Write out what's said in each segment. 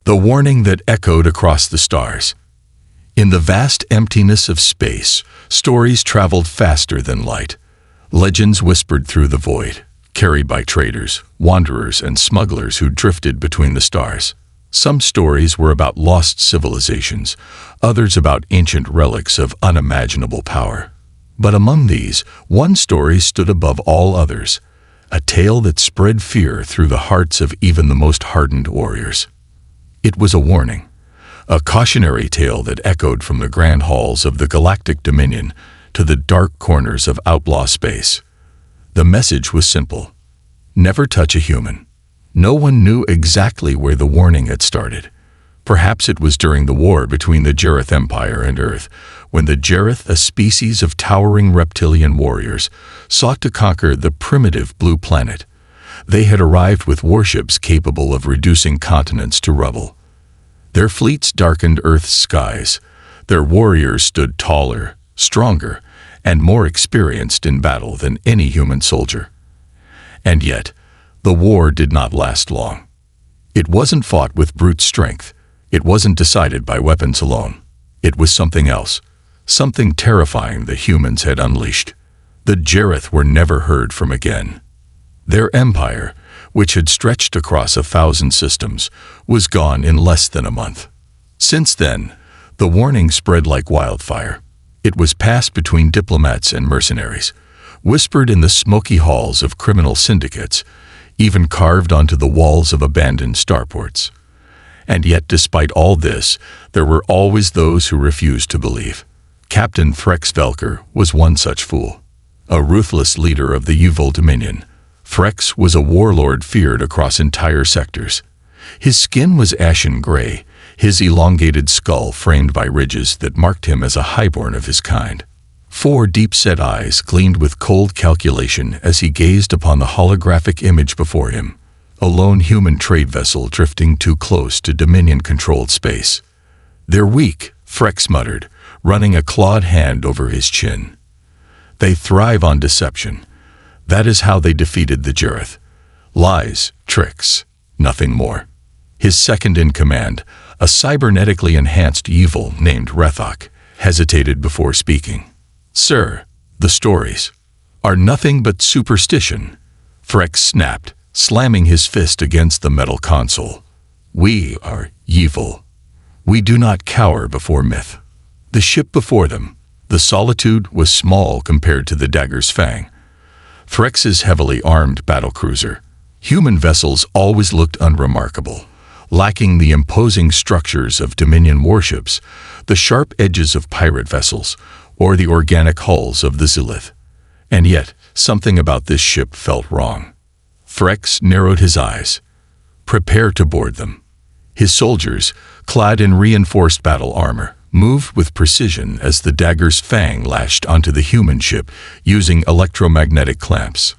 The warning that echoed across the stars. In the vast emptiness of space, stories traveled faster than light. Legends whispered through the void, carried by traders, wanderers, and smugglers who drifted between the stars. Some stories were about lost civilizations, others about ancient relics of unimaginable power. But among these, one story stood above all others, a tale that spread fear through the hearts of even the most hardened warriors. It was a warning, a cautionary tale that echoed from the grand halls of the galactic dominion to the dark corners of outlaw space. The message was simple: never touch a human. No one knew exactly where the warning had started. Perhaps it was during the war between the Jareth Empire and Earth, when the Jareth, a species of towering reptilian warriors, sought to conquer the primitive blue planet. They had arrived with warships capable of reducing continents to rubble. Their fleets darkened Earth's skies. Their warriors stood taller, stronger, and more experienced in battle than any human soldier. And yet, the war did not last long. It wasn't fought with brute strength. It wasn't decided by weapons alone. It was something else, something terrifying the humans had unleashed. The Jareth were never heard from again. Their empire, which had stretched across 1,000 systems, was gone in less than a month. Since then, the warning spread like wildfire. It was passed between diplomats and mercenaries, whispered in the smoky halls of criminal syndicates, even carved onto the walls of abandoned starports. And yet, despite all this, there were always those who refused to believe. Captain Threx Velker was one such fool. A ruthless leader of the Uvul Dominion, Threx was a warlord feared across entire sectors. His skin was ashen gray, his elongated skull framed by ridges that marked him as a highborn of his kind. 4 deep-set eyes gleamed with cold calculation as he gazed upon the holographic image before him, a lone human trade vessel drifting too close to Dominion-controlled space. "They're weak," Threx muttered, running a clawed hand over his chin. "They thrive on deception. That is how they defeated the Jareth. Lies, tricks, nothing more." His second-in-command, a cybernetically enhanced Uvul named Rethok, hesitated before speaking. "Sir, the stories are nothing but superstition," Threx snapped, slamming his fist against the metal console. "We are Uvul. We do not cower before myth." The ship before them, the Solitude, was small compared to the Dagger's Fang, Threx's heavily armed battlecruiser. Human vessels always looked unremarkable, lacking the imposing structures of Dominion warships, the sharp edges of pirate vessels, or the organic hulls of the Zilith. And yet, something about this ship felt wrong. Threx narrowed his eyes. "Prepare to board them." His soldiers, clad in reinforced battle armor, moved with precision as the Dagger's Fang lashed onto the human ship using electromagnetic clamps.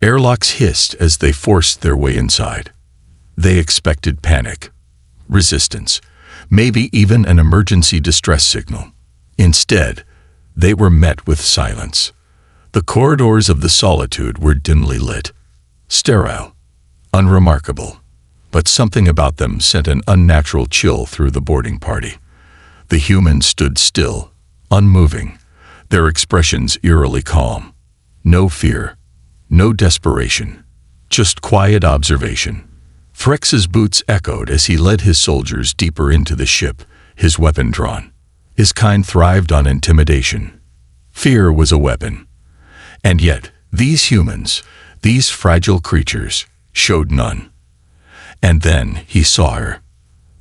Airlocks hissed as they forced their way inside. They expected panic, resistance, maybe even an emergency distress signal. Instead, they were met with silence. The corridors of the Solitude were dimly lit, sterile, unremarkable, but something about them sent an unnatural chill through the boarding party. The humans stood still, unmoving, their expressions eerily calm. No fear, no desperation, just quiet observation. Threx's boots echoed as he led his soldiers deeper into the ship, his weapon drawn. His kind thrived on intimidation. Fear was a weapon. And yet, these humans, these fragile creatures, showed none. And then he saw her.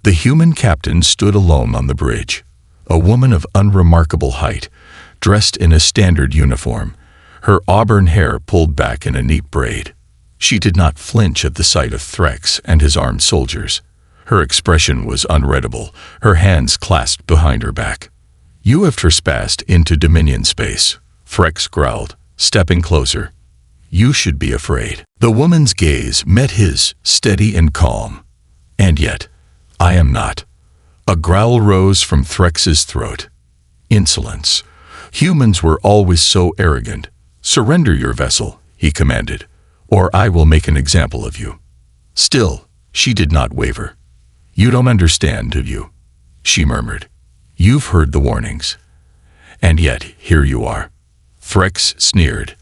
The human captain stood alone on the bridge, a woman of unremarkable height, dressed in a standard uniform, her auburn hair pulled back in a neat braid. She did not flinch at the sight of Threx and his armed soldiers. Her expression was unreadable, her hands clasped behind her back. "You have trespassed into Dominion space," Threx growled, stepping closer. "You should be afraid." The woman's gaze met his, steady and calm. "And yet, I am not." A growl rose from Threx's throat. Insolence. Humans were always so arrogant. "Surrender your vessel," he commanded, "or I will make an example of you." Still, she did not waver. "You don't understand, do you?" she murmured. "You've heard the warnings. And yet, here you are." Threx sneered.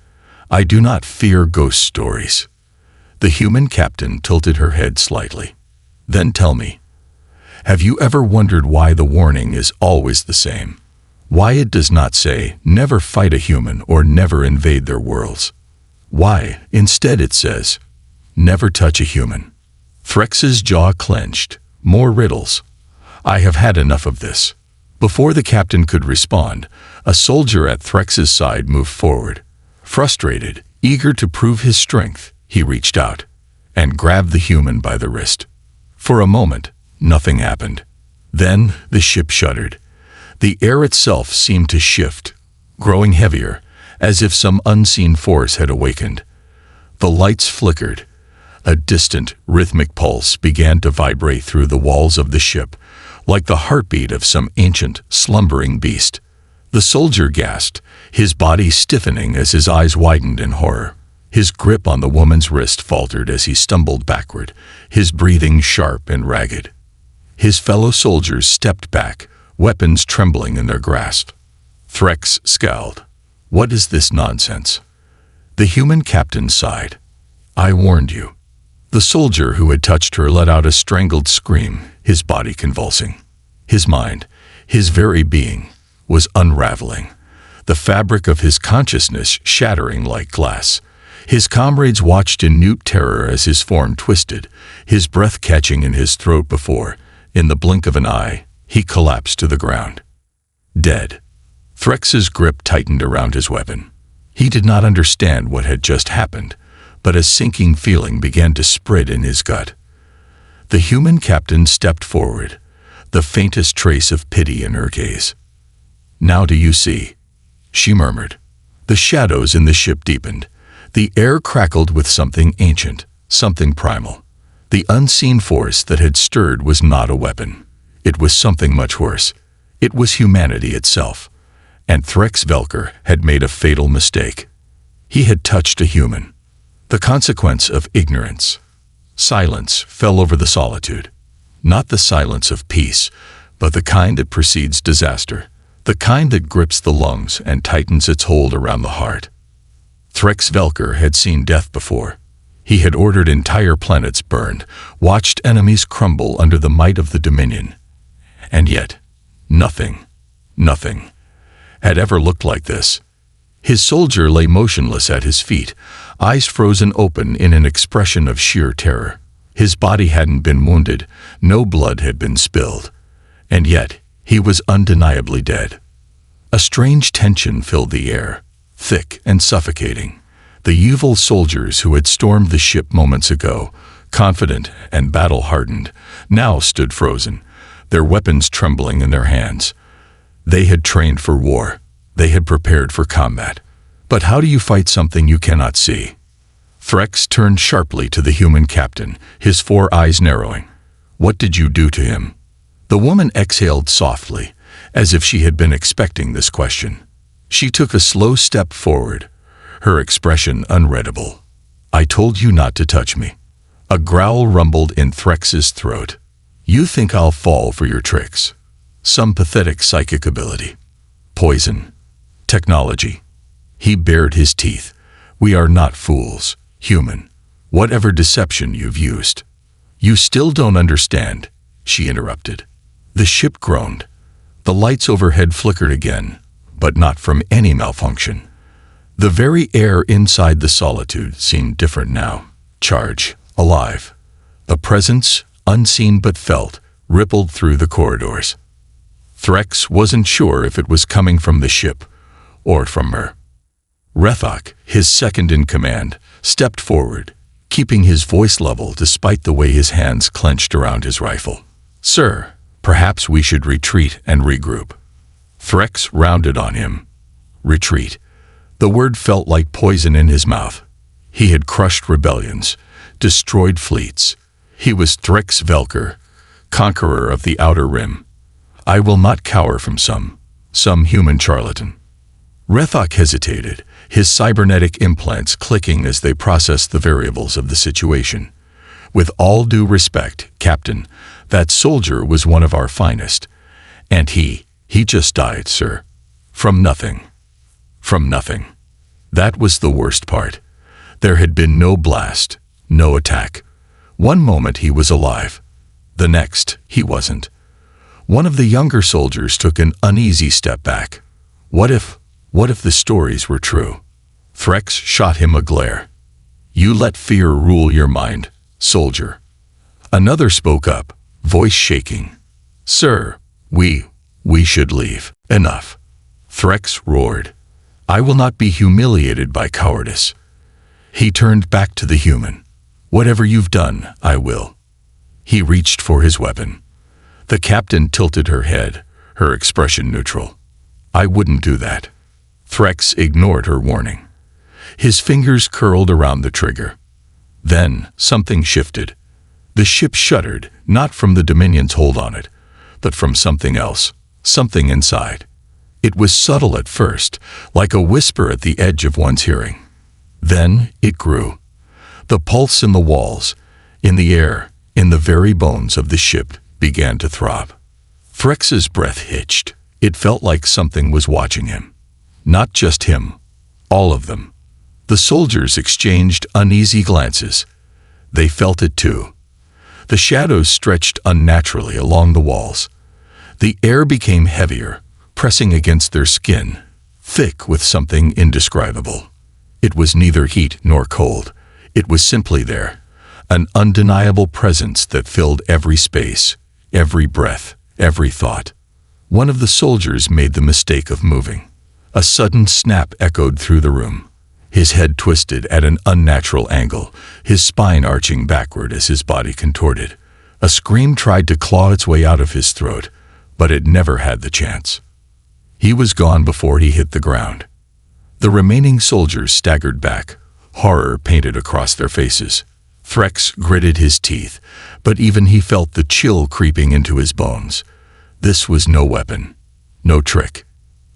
"I do not fear ghost stories." The human captain tilted her head slightly. "Then tell me, have you ever wondered why the warning is always the same? Why it does not say, never fight a human or never invade their worlds? Why, instead it says, never touch a human?" Threx's jaw clenched. More riddles. "I have had enough of this." Before the captain could respond, a soldier at Threx's side moved forward. Frustrated, eager to prove his strength, he reached out and grabbed the human by the wrist. For a moment, nothing happened. Then the ship shuddered. The air itself seemed to shift, growing heavier, as if some unseen force had awakened. The lights flickered. A distant, rhythmic pulse began to vibrate through the walls of the ship, like the heartbeat of some ancient, slumbering beast. The soldier gasped, his body stiffening as his eyes widened in horror. His grip on the woman's wrist faltered as he stumbled backward, his breathing sharp and ragged. His fellow soldiers stepped back, weapons trembling in their grasp. Threx scowled. "What is this nonsense?" The human captain sighed. "I warned you." The soldier who had touched her let out a strangled scream, his body convulsing. His mind, his very being, was unraveling, the fabric of his consciousness shattering like glass. His comrades watched in mute terror as his form twisted, his breath catching in his throat before, in the blink of an eye, he collapsed to the ground. Dead. Threx's grip tightened around his weapon. He did not understand what had just happened, but a sinking feeling began to spread in his gut. The human captain stepped forward, the faintest trace of pity in her gaze. "Now do you see?" she murmured. The shadows in the ship deepened. The air crackled with something ancient, something primal. The unseen force that had stirred was not a weapon. It was something much worse. It was humanity itself. And Threx Velker had made a fatal mistake. He had touched a human. The consequence of ignorance. Silence fell over the solitude. Not the silence of peace, but the kind that precedes disaster. The kind that grips the lungs and tightens its hold around the heart. Threx Velker had seen death before. He had ordered entire planets burned, watched enemies crumble under the might of the Dominion. And yet, nothing had ever looked like this. His soldier lay motionless at his feet, eyes frozen open in an expression of sheer terror. His body hadn't been wounded, no blood had been spilled. And yet, he was undeniably dead. A strange tension filled the air, thick and suffocating. The evil soldiers who had stormed the ship moments ago, confident and battle-hardened, now stood frozen, their weapons trembling in their hands. They had trained for war. They had prepared for combat. But how do you fight something you cannot see? Threx turned sharply to the human captain, his 4 eyes narrowing. "What did you do to him?" The woman exhaled softly, as if she had been expecting this question. She took a slow step forward, her expression unreadable. "I told you not to touch me." A growl rumbled in Threx's throat. "You think I'll fall for your tricks? Some pathetic psychic ability. Poison. Technology." He bared his teeth. "We are not fools, human. Whatever deception you've used." "You still don't understand," she interrupted. The ship groaned. The lights overhead flickered again, but not from any malfunction. The very air inside the solitude seemed different now. Charged, alive. A presence, unseen but felt, rippled through the corridors. Threx wasn't sure if it was coming from the ship or from her. Rethok, his second in command, stepped forward, keeping his voice level despite the way his hands clenched around his rifle. "Sir, perhaps we should retreat and regroup." Threx rounded on him. Retreat. The word felt like poison in his mouth. He had crushed rebellions, destroyed fleets. He was Threx Velker, conqueror of the Outer Rim. "I will not cower from some human charlatan." Rethok hesitated, his cybernetic implants clicking as they processed the variables of the situation. "With all due respect, Captain, That soldier was one of our finest. And he just died, sir. From nothing. From nothing. That was the worst part. There had been no blast, no attack. One moment he was alive. The next, he wasn't. One of the younger soldiers took an uneasy step back. What if the stories were true? Threx shot him a glare. You let fear rule your mind, soldier. Another spoke up, voice shaking. Sir, we should leave. Enough. Threx roared. I will not be humiliated by cowardice. He turned back to the human. Whatever you've done, I will. He reached for his weapon. The captain tilted her head, her expression neutral. I wouldn't do that. Threx ignored her warning. His fingers curled around the trigger. Then something shifted. The ship shuddered, not from the Dominion's hold on it, but from something else, something inside. It was subtle at first, like a whisper at the edge of one's hearing. Then it grew. The pulse in the walls, in the air, in the very bones of the ship began to throb. Threx's breath hitched. It felt like something was watching him. Not just him, all of them. The soldiers exchanged uneasy glances. They felt it too. The shadows stretched unnaturally along the walls. The air became heavier, pressing against their skin, thick with something indescribable. It was neither heat nor cold. It was simply there, an undeniable presence that filled every space, every breath, every thought. One of the soldiers made the mistake of moving. A sudden snap echoed through the room. His head twisted at an unnatural angle, his spine arching backward as his body contorted. A scream tried to claw its way out of his throat, but it never had the chance. He was gone before he hit the ground. The remaining soldiers staggered back, horror painted across their faces. Threx gritted his teeth, but even he felt the chill creeping into his bones. This was no weapon, no trick.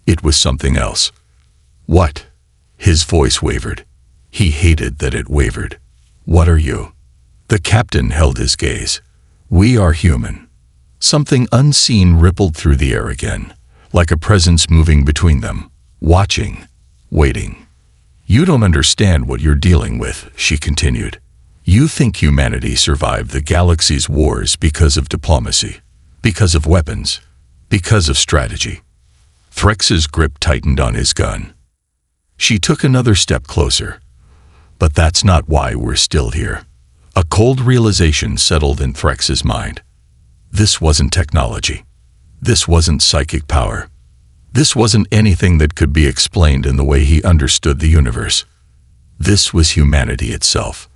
It was something else. What? His voice wavered. He hated that it wavered. What are you? The captain held his gaze. We are human. Something unseen rippled through the air again, like a presence moving between them, watching, waiting. You don't understand what you're dealing with, she continued. You think humanity survived the galaxy's wars because of diplomacy, because of weapons, because of strategy. Threx's grip tightened on his gun. She took another step closer. But that's not why we're still here. A cold realization settled in Threx's mind. This wasn't technology. This wasn't psychic power. This wasn't anything that could be explained in the way he understood the universe. This was humanity itself,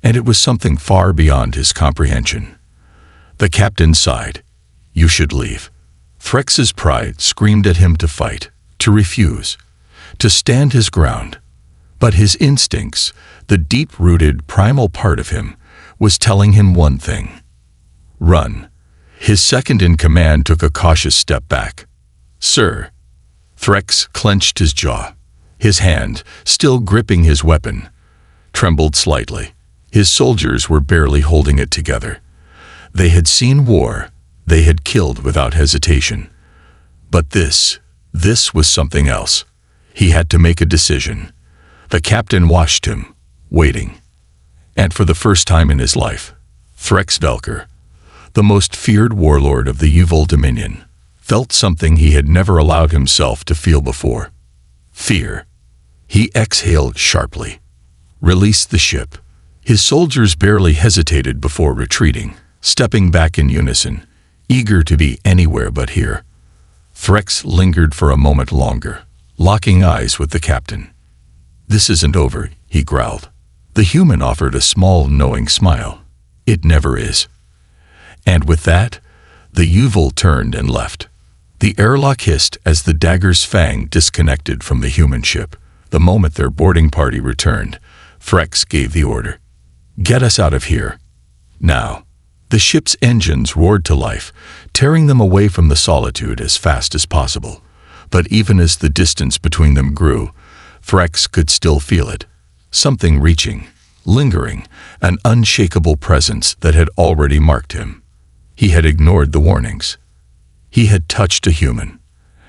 and it was something far beyond his comprehension. The captain sighed. You should leave. Threx's pride screamed at him to fight, to refuse, to stand his ground. But his instincts, the deep-rooted primal part of him, was telling him one thing. Run. His second-in-command took a cautious step back. Sir. Threx clenched his jaw. His hand, still gripping his weapon, trembled slightly. His soldiers were barely holding it together. They had seen war. They had killed without hesitation. But this was something else. He had to make a decision. The captain watched him, waiting. And for the first time in his life, Threx Velker, the most feared warlord of the Uval Dominion, felt something he had never allowed himself to feel before. Fear. He exhaled sharply, released the ship. His soldiers barely hesitated before retreating, stepping back in unison, eager to be anywhere but here. Threx lingered for a moment longer, locking eyes with the captain. This isn't over, he growled. The human offered a small, knowing smile. It never is. And with that, the Uval turned and left. The airlock hissed as the dagger's fang disconnected from the human ship. The moment their boarding party returned, Threx gave the order. Get us out of here. Now. The ship's engines roared to life, tearing them away from the solitude as fast as possible. But even as the distance between them grew, Threx could still feel it. Something reaching, lingering, an unshakable presence that had already marked him. He had ignored the warnings. He had touched a human.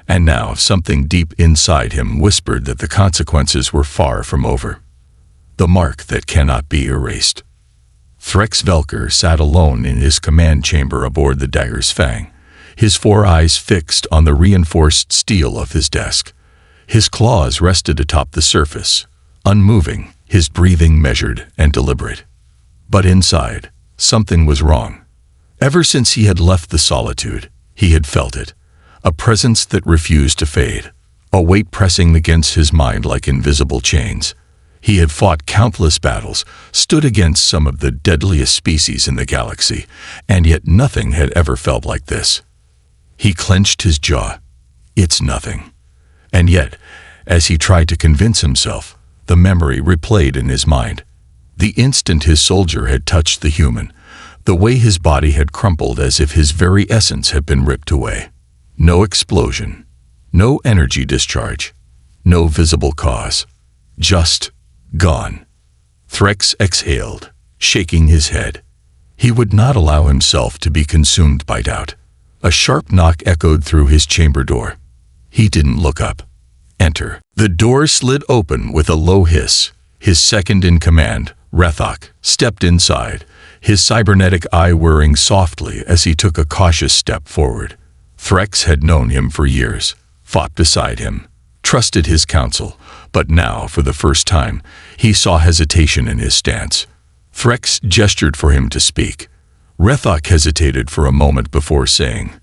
And now something deep inside him whispered that the consequences were far from over. The mark that cannot be erased. Threx Velker sat alone in his command chamber aboard the Dagger's Fang, his 4 eyes fixed on the reinforced steel of his desk. His claws rested atop the surface, unmoving, his breathing measured and deliberate. But inside, something was wrong. Ever since he had left the solitude, he had felt it, a presence that refused to fade, a weight pressing against his mind like invisible chains. He had fought countless battles, stood against some of the deadliest species in the galaxy, and yet nothing had ever felt like this. He clenched his jaw. It's nothing. And yet, as he tried to convince himself, the memory replayed in his mind. The instant his soldier had touched the human, the way his body had crumpled as if his very essence had been ripped away. No explosion, no energy discharge, no visible cause. Just gone. Threx exhaled, shaking his head. He would not allow himself to be consumed by doubt. A sharp knock echoed through his chamber door. He didn't look up. Enter. The door slid open with a low hiss. His second in command, Rethok, stepped inside, his cybernetic eye whirring softly as he took a cautious step forward. Threx had known him for years, fought beside him, trusted his counsel, but now, for the first time, he saw hesitation in his stance. Threx gestured for him to speak. Rethok hesitated for a moment before saying,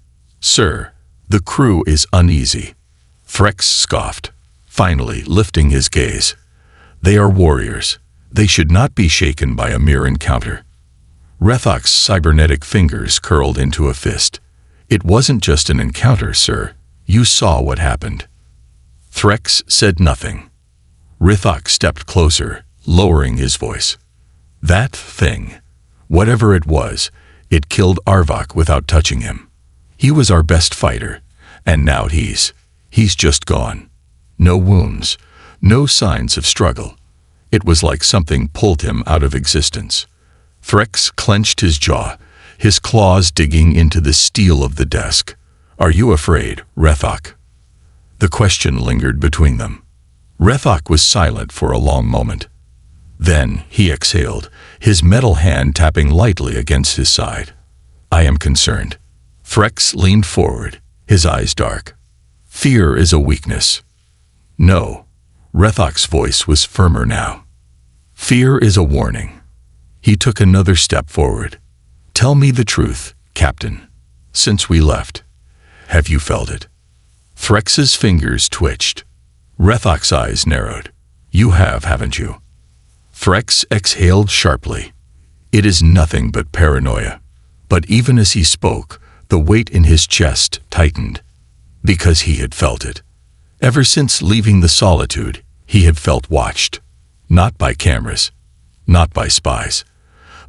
"Sir, the crew is uneasy." Threx scoffed, finally lifting his gaze. "They are warriors. They should not be shaken by a mere encounter." Rethok's cybernetic fingers curled into a fist. "It wasn't just an encounter, sir. You saw what happened." Threx said nothing. Rethok stepped closer, lowering his voice. "That thing, whatever it was, it killed Arvok without touching him. He was our best fighter, and now he's just gone. No wounds, no signs of struggle. It was like something pulled him out of existence." Threx clenched his jaw, his claws digging into the steel of the desk. "Are you afraid, Rethok?" The question lingered between them. Rethok was silent for a long moment. Then he exhaled, his metal hand tapping lightly against his side. "I am concerned." Threx leaned forward, his eyes dark. "Fear is a weakness." "No." Rethok's voice was firmer now. "Fear is a warning." He took another step forward. "Tell me the truth, Captain. Since we left, have you felt it?" Threx's fingers twitched. Rethok's eyes narrowed. "You have, haven't you?" Threx exhaled sharply. "It is nothing but paranoia." But even as he spoke, the weight in his chest tightened. Because he had felt it. Ever since leaving the solitude, he had felt watched. Not by cameras, not by spies,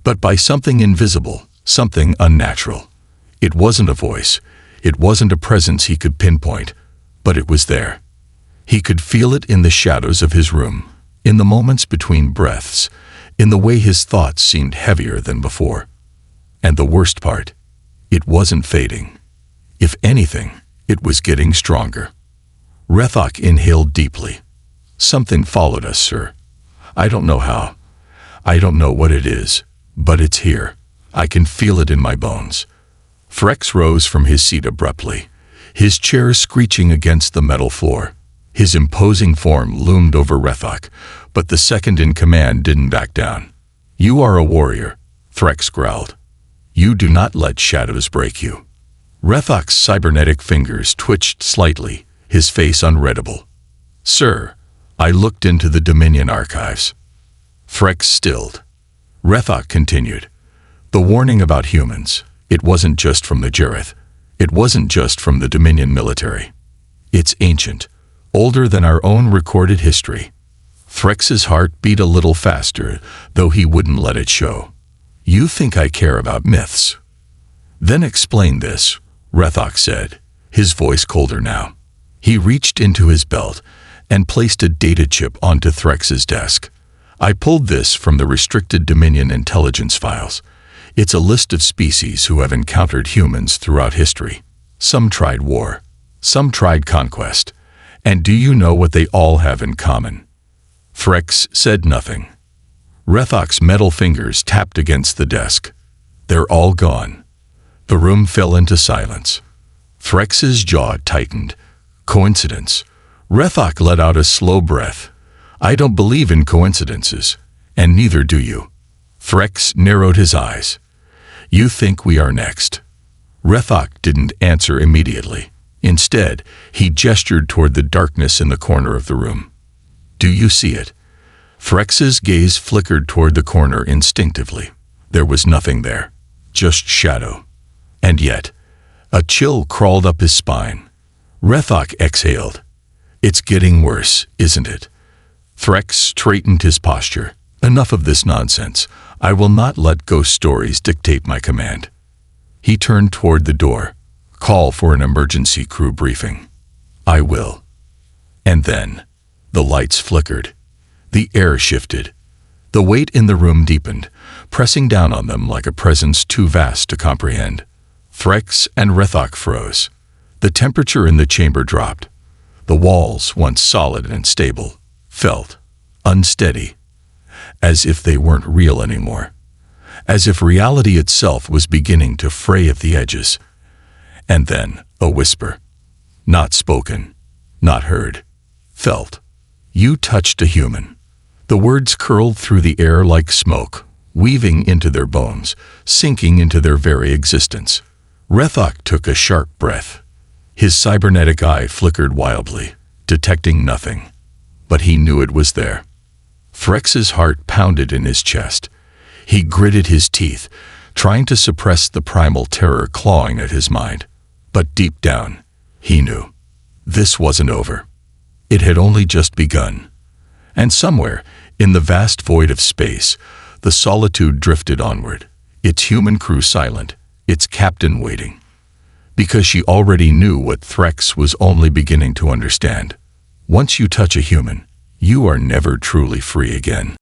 but by something invisible, something unnatural. It wasn't a voice, it wasn't a presence he could pinpoint, but it was there. He could feel it in the shadows of his room, in the moments between breaths, in the way his thoughts seemed heavier than before. And the worst part, it wasn't fading. If anything, it was getting stronger. Rethok inhaled deeply. "Something followed us, sir. I don't know how. I don't know what it is, but it's here. I can feel it in my bones." Threx rose from his seat abruptly, his chair screeching against the metal floor. His imposing form loomed over Rethok, but the second in command didn't back down. "You are a warrior," Threx growled. "You do not let shadows break you." Rethok's cybernetic fingers twitched slightly, his face unreadable. "Sir, I looked into the Dominion archives." Threx stilled. Rethok continued. "The warning about humans, it wasn't just from the Jareth. It wasn't just from the Dominion military. It's ancient, older than our own recorded history." Threx's heart beat a little faster, though he wouldn't let it show. "You think I care about myths?" "Then explain this," Rethok said, his voice colder now. He reached into his belt and placed a data chip onto Threx's desk. "I pulled this from the restricted Dominion intelligence files. It's a list of species who have encountered humans throughout history. Some tried war, some tried conquest. And do you know what they all have in common? Threx said nothing. Rethok's metal fingers tapped against the desk. They're all gone. The room fell into silence. Threx's jaw tightened. Coincidence. Rethok let out a slow breath. I don't believe in coincidences, and neither do you. Threx narrowed his eyes. You think we are next? Rethok didn't answer immediately. Instead, he gestured toward the darkness in the corner of the room. Do you see it? Threx's gaze flickered toward the corner instinctively. There was nothing there, just shadow. And yet, a chill crawled up his spine. Rethok exhaled. It's getting worse, isn't it? Threx straightened his posture. Enough of this nonsense. I will not let ghost stories dictate my command. He turned toward the door. Call for an emergency crew briefing. I will. And then, the lights flickered. The air shifted. The weight in the room deepened, pressing down on them like a presence too vast to comprehend. Threx and Rethok froze. The temperature in the chamber dropped. The walls, once solid and stable, felt unsteady, as if they weren't real anymore, as if reality itself was beginning to fray at the edges. And then a whisper, not spoken, not heard, felt. You touched a human. The words curled through the air like smoke, weaving into their bones, sinking into their very existence. Rethok took a sharp breath. His cybernetic eye flickered wildly, detecting nothing. But he knew it was there. Threx's heart pounded in his chest. He gritted his teeth, trying to suppress the primal terror clawing at his mind. But deep down, he knew. This wasn't over. It had only just begun. And somewhere, in the vast void of space, the solitude drifted onward, its human crew silent, its captain waiting. Because she already knew what Threx was only beginning to understand. Once you touch a human, you are never truly free again.